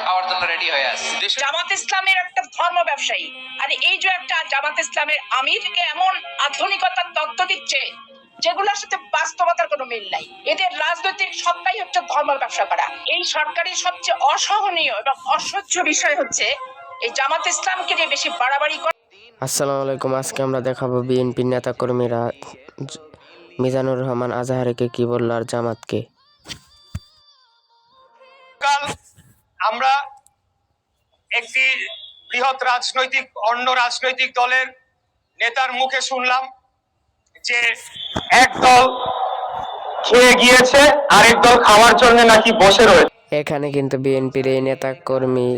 খাওয়ার জন্য রেডি হয়ে আছে। জামাত ইসলামের একটা ধর্ম ব্যবসায়ী, আর এই যে একটা জামাত ইসলামের আমিরকে এমন আধুনিকতার তত্ত্ব দিচ্ছে যেগুলোর সাথে বাস্তবতার কোনো মিল নাই। এদের রাজনৈতিক সত্তাই হচ্ছে ধর্ম ব্যবসা করা। এই সরকারের সবচেয়ে অসহনীয় এবং অসহ্য বিষয় হচ্ছে এই জামাত ইসলামকে যে বেশি বাড়াবাড়ি করে। আসসালামু আলাইকুম। আজকে আমরা দেখাবো বিএনপির নেতাকর্মীরা মিজানুর রহমান আজহারীকে কি বলল আর জামাতকে। কাল আমরা একটি বৃহৎ অন্য রাজনৈতিক দলের নেতার মুখে শুনলাম যে এক দল খেয়ে গিয়েছে আরেক দল খাওয়ার জন্য নাকি বসে রয়েছে। এখানে কিন্তু বিএনপির এই নেতাকর্মী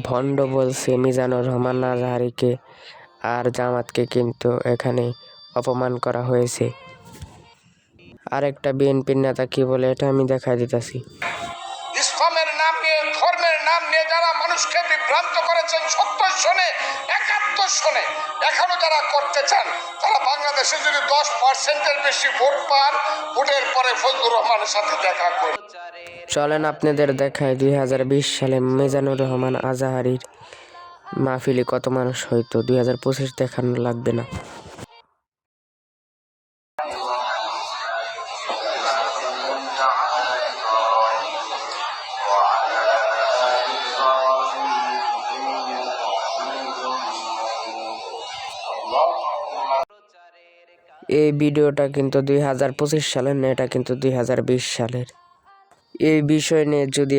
ভণ্ড বলছে মিজানুর রহমান আজহারীকে, আর জামাতকে কিন্তু এখানে অপমান করা হয়েছে। আরেকটা বিএনপির নেতা কি বলে এটা আমি দেখাই দিতেছি। ইসলামের নাম নিয়ে, ধর্মের নাম নিয়ে যারা মানুষকে বিভ্রান্ত করেছেন 70 সনে 71 সনে, এখনো যারা করতে চান, তারা বাংলাদেশে যদি 10%-এর বেশি ভোট পান, ভোটের পরে ফজলুর রহমানের সাথে দেখা করে। চলেন আপনাদের দেখায় 2020 সালে মিজানুর রহমান আজহারীর মাহফিলে কত মানুষ হইতো। 2025 দেখানো লাগবে না। এই ভিডিওটা কিন্তু 2025 সালের না, এটা কিন্তু 2020 সালের। এই বিষয় নিয়ে যদি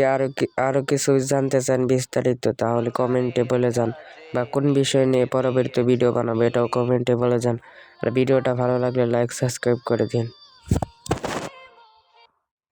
আরো কিছু জানতে চান বিস্তারিত, তাহলে কমেন্টে বলে যান, বা কোন বিষয় নিয়ে পরবর্তী ভিডিও বানাবো এটাও কমেন্টে বলে যান। আর ভিডিওটা ভালো লাগলে লাইক সাবস্ক্রাইব করে দিন।